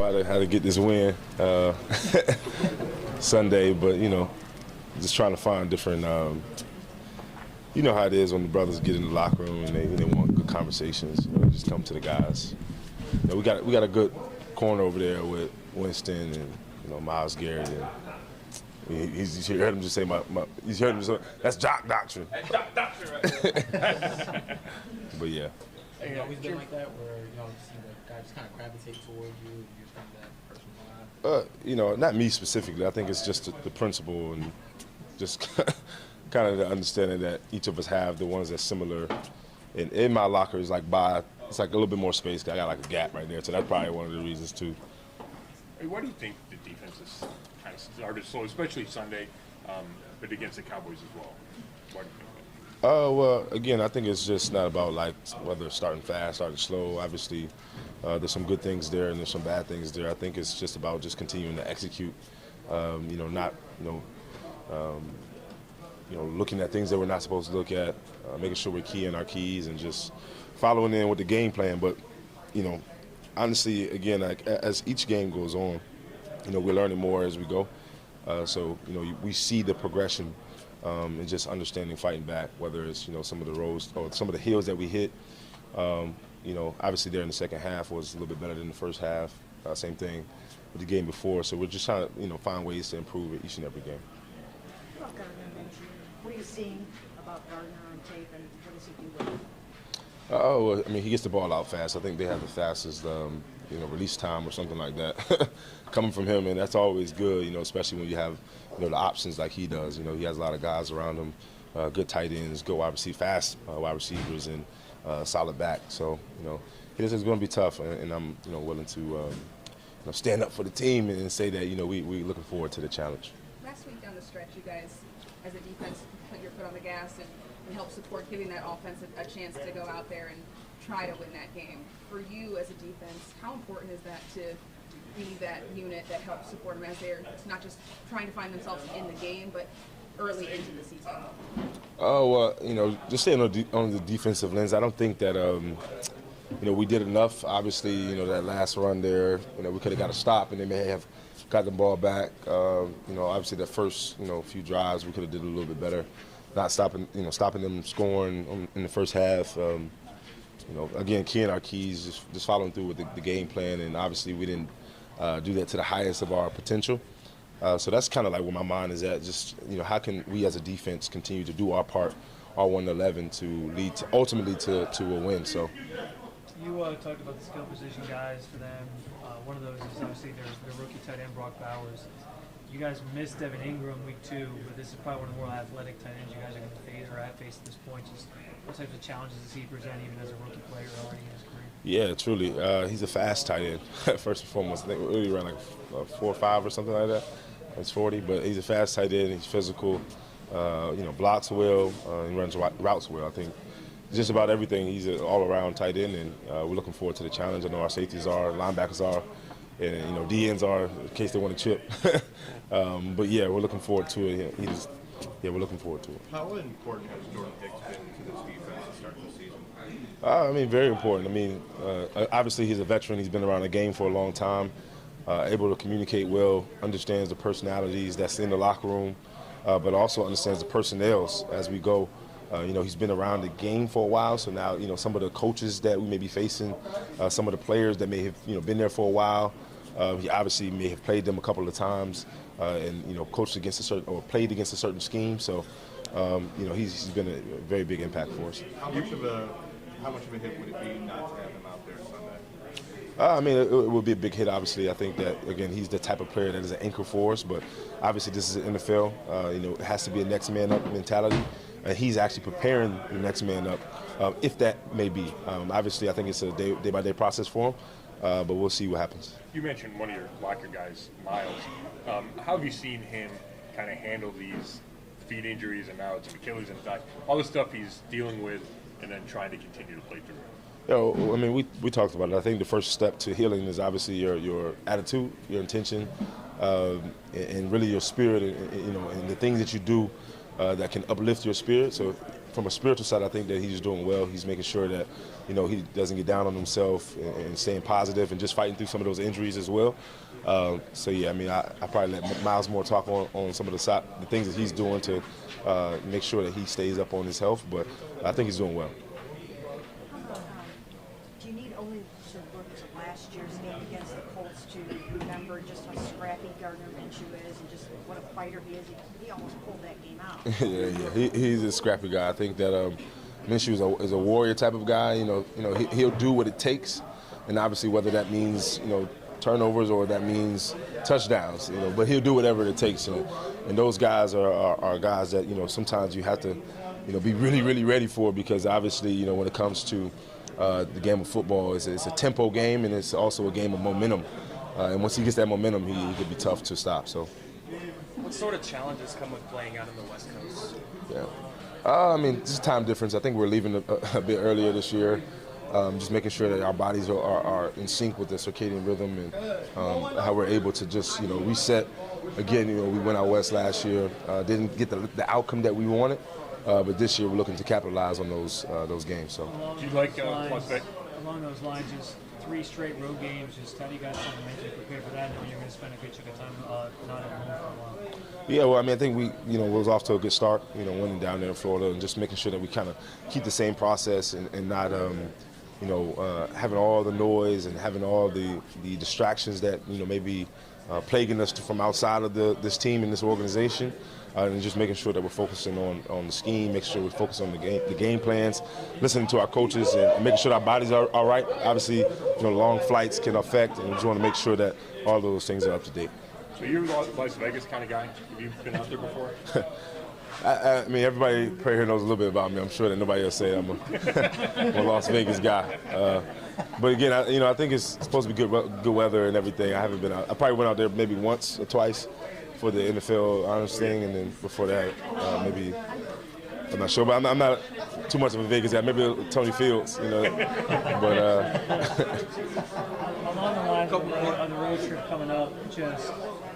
I had to get this win Sunday, but just trying to find different. You know how it is when the brothers get in the locker room and they want good conversations. Just come to the guys. We got a good corner over there with Winston and Myles Garrett. And he's heard him just say he's heard him say that's Jock Doctrine. That's Jock Doctrine right there. But yeah. Have you always been like that, where you see the guys just kind of gravitate towards you, and you're kind of that person? Not me specifically. I think it's just the principle and just kind of the understanding that each of us have the ones that's similar. And in my locker is it's like a little bit more space. I got like a gap right there, so that's probably one of the reasons too. Hey, why do you think the defense has kind of started slow, especially Sunday, but against the Cowboys as well? Why do you think that? Well, again, I think it's just not about whether it's starting fast, starting slow. Obviously, there's some good things there and there's some bad things there. I think it's just about just continuing to execute. Not looking at things that we're not supposed to look at, making sure we're keying our keys and just following in with the game plan. But honestly, again, as each game goes on, we're learning more as we go. So we see the progression. And just understanding fighting back, whether it's some of the roads or some of the hills that we hit. Obviously there in the second half was a little bit better than the first half. Same thing with the game before. So we're just trying to find ways to improve it each and every game. What are you seeing about Gardner on tape, and what does he do with it? He gets the ball out fast. I think they have the fastest release time or something like that coming from him, and that's always good, especially when you have the options like he does. He has a lot of guys around him, good tight ends, good wide receivers, fast wide receivers, and solid back. So it's going to be tough, and I'm willing to stand up for the team and say that we're looking forward to the challenge. Last week down the stretch, you guys as a defense put your foot on the gas and help support giving that offense a chance to go out there and try to win that game. For you as a defense, how important is that to be that unit that helps support them as they're not just trying to find themselves in the game, but early into the season? Just staying on the defensive lens, I don't think that, we did enough. Obviously, that last run there, we could have got a stop and they may have got the ball back. Obviously that first, few drives, we could have did a little bit better. Not stopping them scoring in the first half. Again, keying our keys, just following through with the game plan, and obviously we didn't do that to the highest of our potential. So that's kind of like where my mind is at. Just how can we as a defense continue to do our part, our 1-11, to lead ultimately to a win. So you talked about the skill position guys for them. One of those is obviously their rookie tight end Brock Bowers. You guys missed Devin Ingram week 2, but this is probably one of the more athletic tight ends you guys are going to face at this point. Just what types of challenges does he present even as a rookie player already in his career? Yeah, truly. He's a fast tight end, first and foremost. I think we ran like 4.5 or something like that. It's 40, but he's a fast tight end. He's physical, blocks well, he runs routes well. I think just about everything. He's an all-around tight end, and we're looking forward to the challenge. I know our safeties are, linebackers are, and D-ends are in case they want to chip. But yeah, we're looking forward to it. We're looking forward to it. How important has Jordan Hicks been to this defense to start the season? Very important. Obviously he's a veteran. He's been around the game for a long time, able to communicate well, understands the personalities that's in the locker room, but also understands the personnels as we go. He's been around the game for a while, so now, some of the coaches that we may be facing, some of the players that may have, been there for a while, he obviously may have played them a couple of times and, coached against a certain, or played against a certain scheme. So, he's been a very big impact for us. How much of a hit would it be not to have him out there Sunday? It would be a big hit, obviously. I think that, again, he's the type of player that is an anchor for us, but obviously this is an NFL. It has to be a next man up mentality. And he's actually preparing the next man up, if that may be. Obviously, I think it's a day-by-day process for him, but we'll see what happens. You mentioned one of your locker guys, Miles. How have you seen him kind of handle these feet injuries, and now it's an Achilles and thigh, all the stuff he's dealing with, and then trying to continue to play through? We talked about it. I think the first step to healing is obviously your attitude, your intention, and really your spirit, and the things that you do that can uplift your spirit. So from a spiritual side, I think that he's doing well. He's making sure that, you know, he doesn't get down on himself and staying positive and just fighting through some of those injuries as well. So yeah, I mean, I probably let Miles more talk on some of the things that he's doing to make sure that he stays up on his health. But I think he's doing well. Do you need only to look to last year's game against the Colts to remember just how scrappy Gardner Minshew is and just what a fighter he is? He almost pulled that game out. Yeah. He's a scrappy guy. I think that Minshew is a warrior type of guy. He'll do what it takes, and obviously whether that means turnovers or that means touchdowns. But he'll do whatever it takes. And those guys are guys that sometimes you have to be really, really ready for, because obviously when it comes to the game of football, it's a tempo game, and it's also a game of momentum. And once he gets that momentum, he could be tough to stop. So. What sort of challenges come with playing out in the West Coast? Yeah. I mean, just time difference. I think we're leaving a bit earlier this year. Just making sure that our bodies are in sync with the circadian rhythm, and how we're able to just reset. Again, we went out west last year, didn't get the outcome that we wanted, but this year we're looking to capitalize on those games. So. Do you like along those lines, just 3 straight road games? Just how do you guys kind of mentally prepare for that? And you're going to spend a good chunk of time not at home for a while. Yeah, well, I mean, I think we was off to a good start, winning down there in Florida, and just making sure that we kind of keep the same process and not, having all the noise and having all the distractions that, maybe plaguing us from outside of this team and this organization, and just making sure that we're focusing on the scheme, making sure we're focused on the game plans, listening to our coaches, and making sure our bodies are all right. Obviously, long flights can affect, and we just want to make sure that all those things are up to date. So you're a Las Vegas kind of guy? Have you been out there before? I mean, everybody probably here knows a little bit about me. I'm sure that nobody else say I'm a Las Vegas guy. But again, I think it's supposed to be good weather and everything. I haven't been out. I probably went out there maybe once or twice for the NFL honors thing, and then before that, maybe I'm not sure. But I'm not too much of a Vegas guy. Maybe Tony Fields, But along the lines of the road trip coming up, just.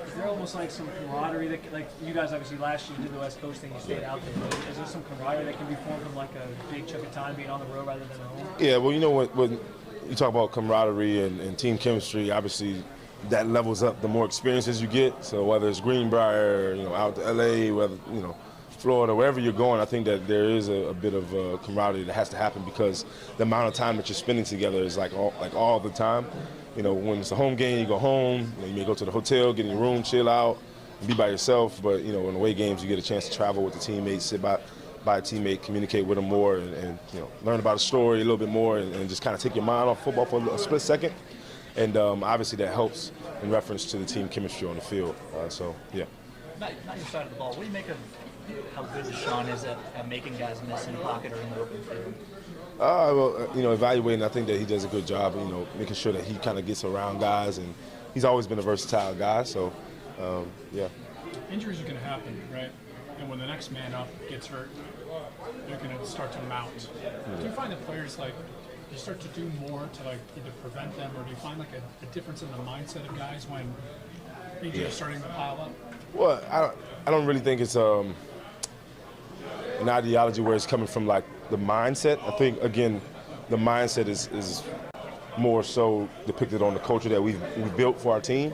Is there almost like some camaraderie that, like you guys obviously last year did the West Coast thing, you stayed out there, but is there some camaraderie that can be formed from like a big chunk of time being on the road rather than at home? Yeah, well, when you talk about camaraderie and team chemistry, obviously that levels up the more experiences you get. So whether it's Greenbrier, out to LA, whether, Florida, wherever you're going, I think that there is a bit of camaraderie that has to happen, because the amount of time that you're spending together is like all the time. When it's a home game, you go home. You may go to the hotel, get in your room, chill out, and be by yourself. But in away games, you get a chance to travel with the teammates, sit by a teammate, communicate with them more, and learn about a story a little bit more, and just kind of take your mind off football for a split second. And obviously that helps in reference to the team chemistry on the field. So yeah. Not your side of the ball. What do you make of how good Deshaun is at making guys miss in the pocket or in the open field? Evaluating, I think that he does a good job, making sure that he kind of gets around guys, and he's always been a versatile guy, so, yeah. Injuries are going to happen, right? And when the next man up gets hurt, they're going to start to mount. Mm-hmm. Do you find that players, you start to do more to, either prevent them, or do you find, a difference in the mindset of guys when injuries are starting to pile up? Well, I don't really think it's an ideology where it's coming from, the mindset. I think, again, the mindset is more so depicted on the culture that we've built for our team.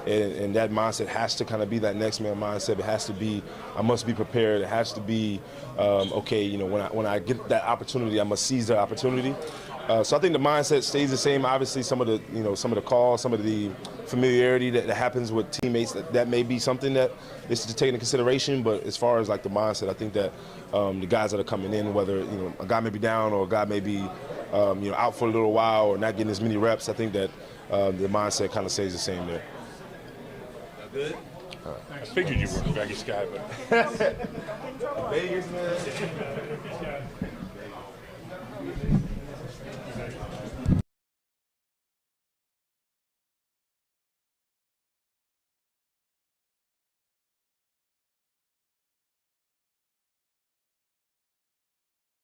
And that mindset has to kind of be that next man mindset. It has to be, I must be prepared. It has to be, when I get that opportunity, I must seize the opportunity. So I think the mindset stays the same. Obviously, some of the calls, some of the familiarity that happens with teammates, that may be something that is to take into consideration. But as far as the mindset, I think that the guys that are coming in, whether a guy may be down or a guy may be out for a little while or not getting as many reps, I think that the mindset kind of stays the same there. Good. I figured you were a Vegas guy, but Vegas, man.